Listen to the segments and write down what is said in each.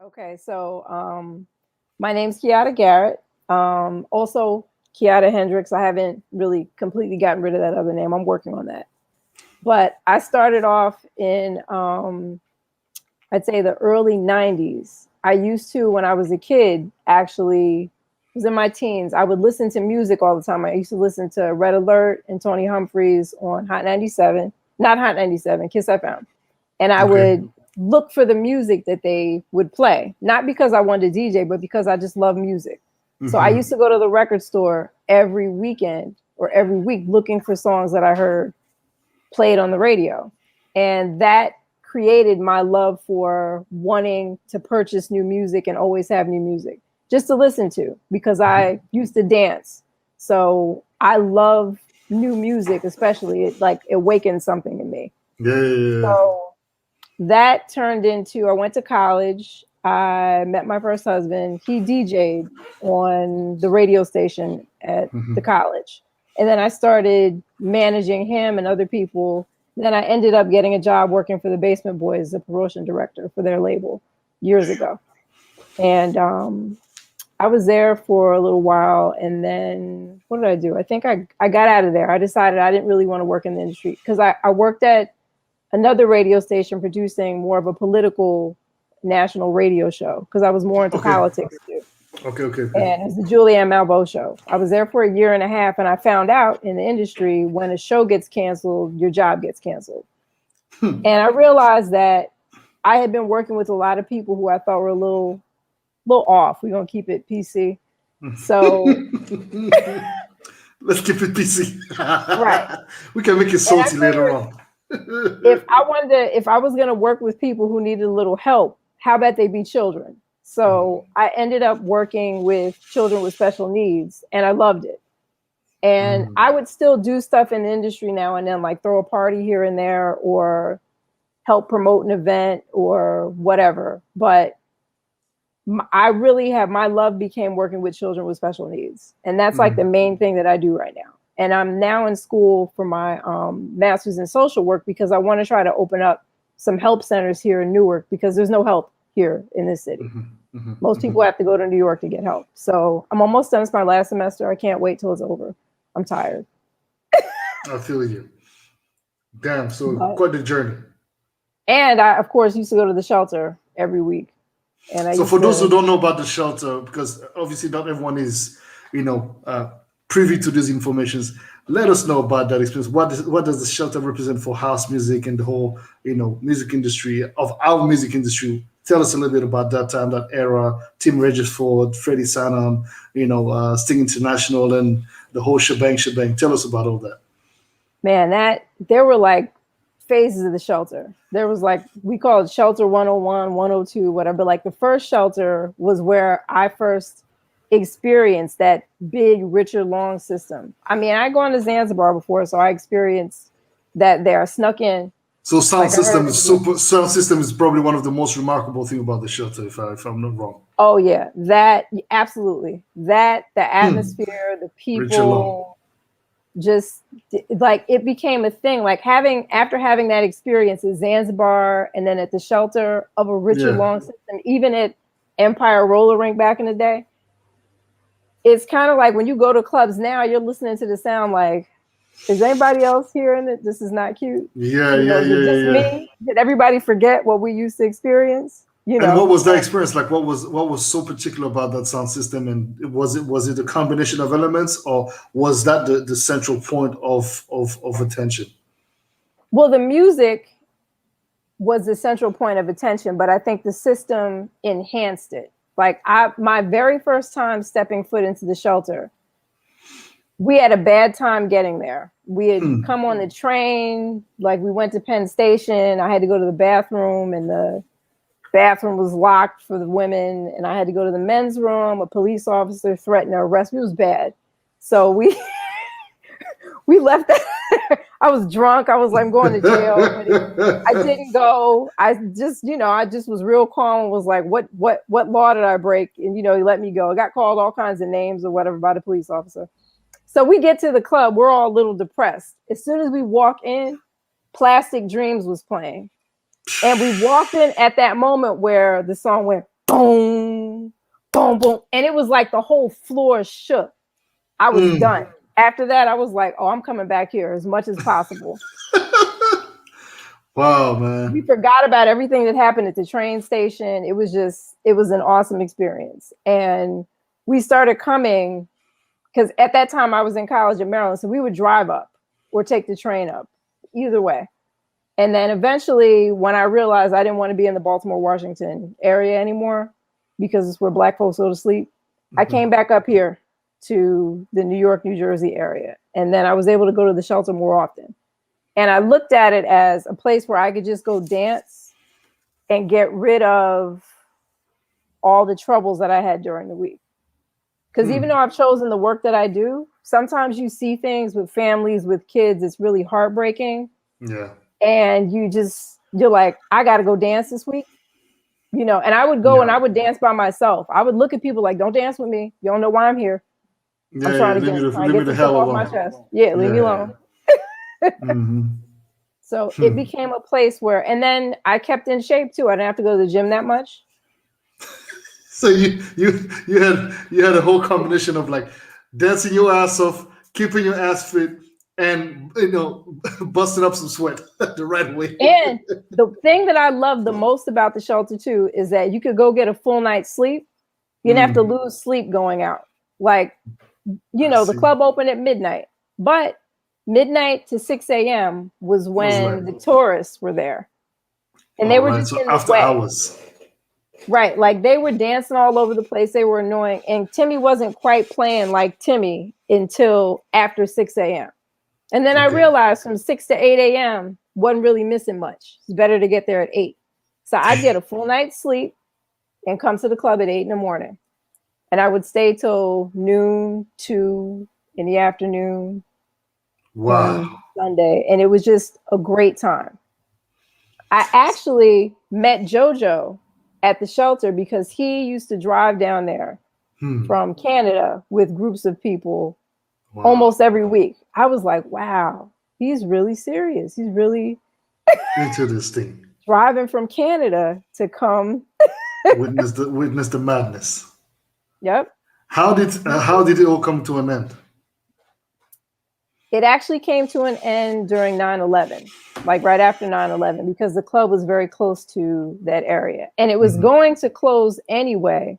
Okay, so my name's Kyeatta Garrett. Also Kyeatta Hendricks. I haven't really completely gotten rid of that other name. I'm working on that. But I started off in I'd say the early 90s. I used to, when I was a kid, actually was in my teens, I would listen to music all the time. I used to listen to Red Alert and Tony Humphries on Hot 97, not Hot 97, Kiss FM. And I would look for the music that they would play, not because I wanted to DJ, but because I just love music. So I used to go to the record store every weekend or every week looking for songs that I heard played on the radio. And that created my love for wanting to purchase new music and always have new music just to listen to, because I used to dance. So I love new music, especially. It like awakens something in me. So that turned into, I went to college. I met my first husband. He DJ'd on the radio station at the college. And then I started managing him and other people. Then I ended up getting a job working for the Basement Boys, the promotion director for their label years ago. And I was there for a little while. And then what did I do? I think I got out of there. I decided I didn't really want to work in the industry because I worked at another radio station producing more of a political national radio show because I was more into politics too. Okay. And it was the Julianne Malveaux show. I was there for a year and a half, and I found out in the industry when a show gets canceled, your job gets canceled. And I realized that I had been working with a lot of people who I thought were a little off. We're gonna keep it PC. So let's keep it PC. Right. We can make it salty later on. If I was gonna work with people who needed a little help, how about they be children? So I ended up working with children with special needs, and I loved it. And I would still do stuff in the industry now and then, like throw a party here and there or help promote an event or whatever. But I really my love became working with children with special needs. And that's like the main thing that I do right now. And I'm now in school for my master's in social work because I want to try to open up some help centers here in Newark because there's no help here in this city. Most people have to go to New York to get help. So I'm almost done. It's my last semester. I can't wait till it's over. I'm tired. I feel you. Damn, so quite the journey. And I, of course, used to go to the shelter every week. And so for those who don't know about the shelter, because obviously not everyone is, privy to these informations, let us know about that experience. What does the shelter represent for house music and the whole, music industry, of our music industry? Tell us a little bit about that time, that era, Tim Regisford, Freddie Sanam, Sting International, and the whole shebang. Tell us about all that. Man, there were like phases of the shelter. There was like, we call it Shelter 101, 102, whatever. But like the first shelter was where I first experienced that big Richard Long system. I mean, I gone to Zanzibar before, so I experienced that there. I snuck in. So sound system is probably one of the most remarkable thing about the shelter, if I'm not wrong. Oh yeah, that absolutely. That the atmosphere, the people, just like it became a thing. Like after having that experience at Zanzibar and then at the shelter of a Richard Long system, even at Empire Roller Rink back in the day, it's kind of like when you go to clubs now, you're listening to the sound like, is anybody else hearing it? This is not cute. Yeah. Me? Did everybody forget what we used to experience? And what was that experience like? What was so particular about that sound system? And was it a combination of elements, or was that the central point of attention? Well, the music was the central point of attention, but I think the system enhanced it. Like my very first time stepping foot into the shelter, we had a bad time getting there. We had come on the train, like we went to Penn Station. I had to go to the bathroom and the bathroom was locked for the women. And I had to go to the men's room. A police officer threatened to arrest me. It was bad. So we left that. I was drunk. I was like, I'm going to jail. But I didn't go. I just was real calm and was like, what law did I break? And, he let me go. I got called all kinds of names or whatever by the police officer. So we get to the club, we're all a little depressed. As soon as we walk in, Plastic Dreams was playing. And we walked in at that moment where the song went, boom. boom, boom, boom. And it was like the whole floor shook. I was done. After that, I was like, oh, I'm coming back here as much as possible. Wow, man. We forgot about everything that happened at the train station. It was an awesome experience. And we started coming, because at that time I was in college in Maryland. So we would drive up or take the train up, either way. And then eventually, when I realized I didn't want to be in the Baltimore, Washington area anymore, because it's where Black folks go to sleep, I came back up here to the New York, New Jersey area. And then I was able to go to the shelter more often. And I looked at it as a place where I could just go dance and get rid of all the troubles that I had during the week. Because even though I've chosen the work that I do, sometimes you see things with families, with kids, it's really heartbreaking. Yeah. And you're like, I got to go dance this week. And I would go and I would dance by myself. I would look at people like, don't dance with me. You don't know why I'm here. Yeah, I'm trying to get the hell off my chest. Yeah, leave me alone. So it became a place where, and then I kept in shape too. I didn't have to go to the gym that much. So you had a whole combination of like dancing your ass off, keeping your ass fit, and busting up some sweat the right way. And the thing that I love the most about the shelter too is that you could go get a full night's sleep. You didn't have to lose sleep going out. Like, the club opened at midnight, but midnight to 6 a.m. was when the tourists were there. And they were just in the after way. Hours. Right. Like they were dancing all over the place. They were annoying. And Timmy wasn't quite playing like Timmy until after 6 a.m. And then I realized from 6 to 8 a.m. wasn't really missing much. It's better to get there at 8. So I'd get a full night's sleep and come to the club at 8 in the morning. And I would stay till noon, 2 in the afternoon. Wow. Sunday. And it was just a great time. I actually met JoJo at the shelter because he used to drive down there from Canada with groups of people almost every week. I was like, wow, he's really serious. He's really into this thing. Driving from Canada to come witness the madness. Yep. How did it all come to an end? It actually came to an end during 9/11, like right after 9/11, because the club was very close to that area. And it was going to close anyway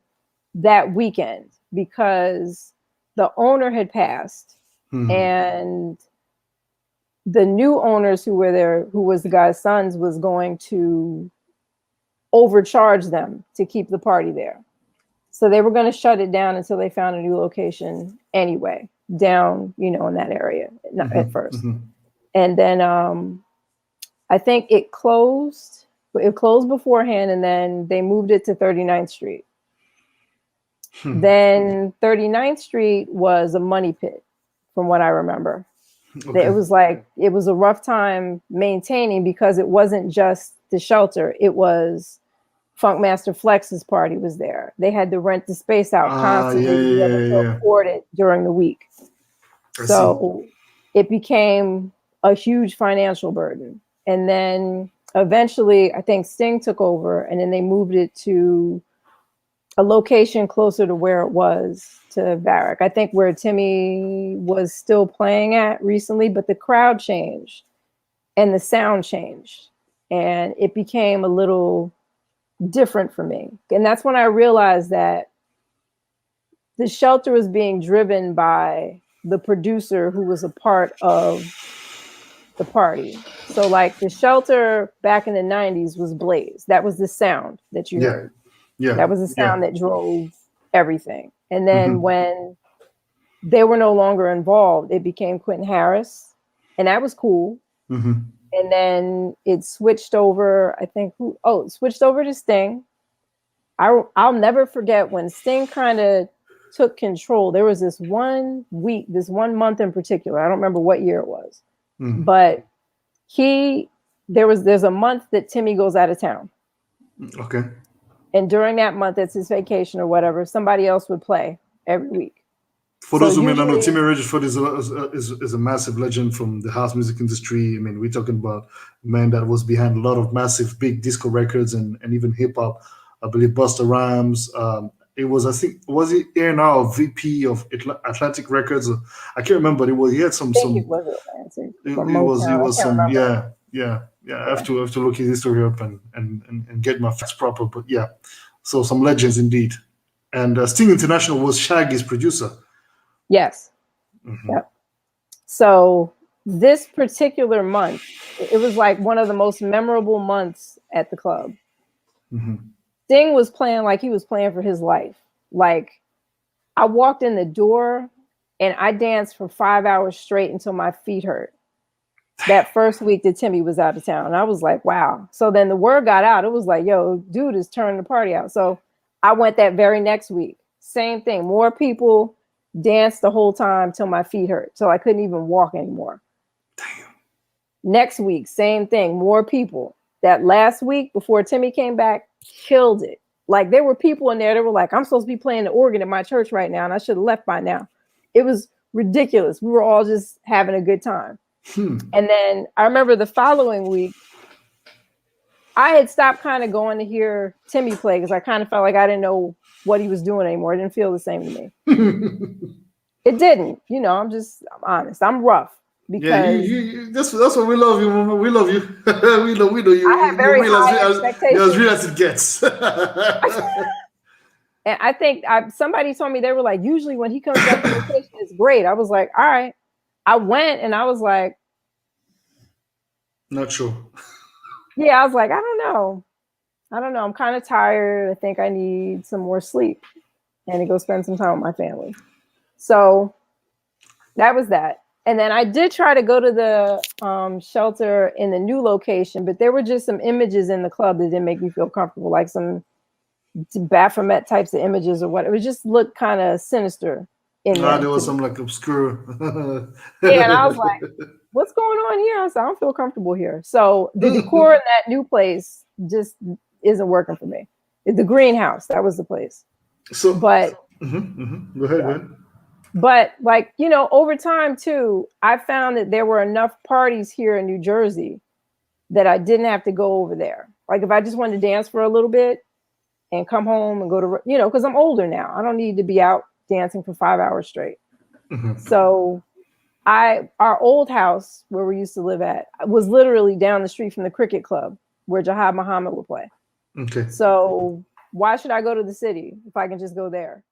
that weekend because the owner had passed and the new owners who were there, who was the guy's sons, was going to overcharge them to keep the party there. So they were going to shut it down until they found a new location anyway, down, in that area at first. And then I think it closed beforehand, and then they moved it to 39th Street. Then 39th Street was a money pit, from what I remember. It was a rough time maintaining because it wasn't just the shelter. It was Funkmaster Flex's party was there. They had to rent the space out constantly to afford it during the week. So it became a huge financial burden. And then eventually, I think Sting took over, and then they moved it to a location closer to where it was, to Varick. I think where Timmy was still playing at recently, but the crowd changed and the sound changed. And it became a little different for me. And that's when I realized that the shelter was being driven by the producer who was a part of the party. So like the shelter back in the 90s was Blaze. That was the sound that you heard. Yeah. That was the sound that drove everything. And then when they were no longer involved, it became Quentin Harris. And that was cool. And then it switched over, it switched over to Sting. I'll never forget when Sting kind of took control. There was this 1 week, this 1 month in particular. I don't remember what year it was, but there's a month that Timmy goes out of town. Okay. And during that month, it's his vacation or whatever, somebody else would play every week. For those who may not know, Timmy Regisford is a massive legend from the house music industry. I mean, we're talking about a man that was behind a lot of massive, big disco records and even hip hop I believe Busta Rhymes. It was, I think, was it A&R or VP of Atlantic Records? I can't remember. He had some. I think it was Atlantic. It Or was Motown. I can't some. remember. Yeah. I have to look his history up and get my facts proper. But yeah, so some legends indeed. And Sting International was Shaggy's producer. Yes. Mm-hmm. Yep. So this particular month, it was like one of the most memorable months at the club. Mm-hmm. Sting was playing like he was playing for his life. Like, I walked in the door and I danced for 5 hours straight until my feet hurt. That first week that Timmy was out of town. And I was like, wow. So then the word got out. It was like, yo, dude is turning the party out. So I went that very next week. Same thing. More people danced the whole time till my feet hurt. So I couldn't even walk anymore. Damn. Next week, same thing. More people. That last week before Timmy came back, killed it. Like, there were people in there that were like, I'm supposed to be playing the organ at my church right now, and I should have left by now. It was ridiculous. We were all just having a good time. And then I remember the following week, I had stopped kind of going to hear Timmy play because I kind of felt like I didn't know what he was doing anymore. It didn't feel the same to me. It didn't. You know, I'm honest. I'm rough. Because that's what we love you, Mama. We love you. we know you. I have very high expectations. As real as it gets. And I think somebody told me, they were like, usually when he comes back from vacation, it's great. I was like, all right. I went and I was like, not sure. Yeah, I was like, I don't know. I'm kind of tired. I think I need some more sleep and to go spend some time with my family. So that was that. And then I did try to go to the shelter in the new location, but there were just some images in the club that didn't make me feel comfortable, like some Baphomet types of images or what. It was just looked kind of sinister in there. There was some like obscure. Yeah, and I was like, what's going on here? I said, I don't feel comfortable here. So the decor in that new place just isn't working for me. The greenhouse, that was the place. So, but Go ahead. But like, you know, over time too, I found that there were enough parties here in New Jersey that I didn't have to go over there. Like, if I just wanted to dance for a little bit and come home and go to, you know, because I'm older now. I don't need to be out dancing for 5 hours straight. So our old house where we used to live at was literally down the street from the cricket club where Jahad Muhammad would play. Okay. So why should I go to the city if I can just go there?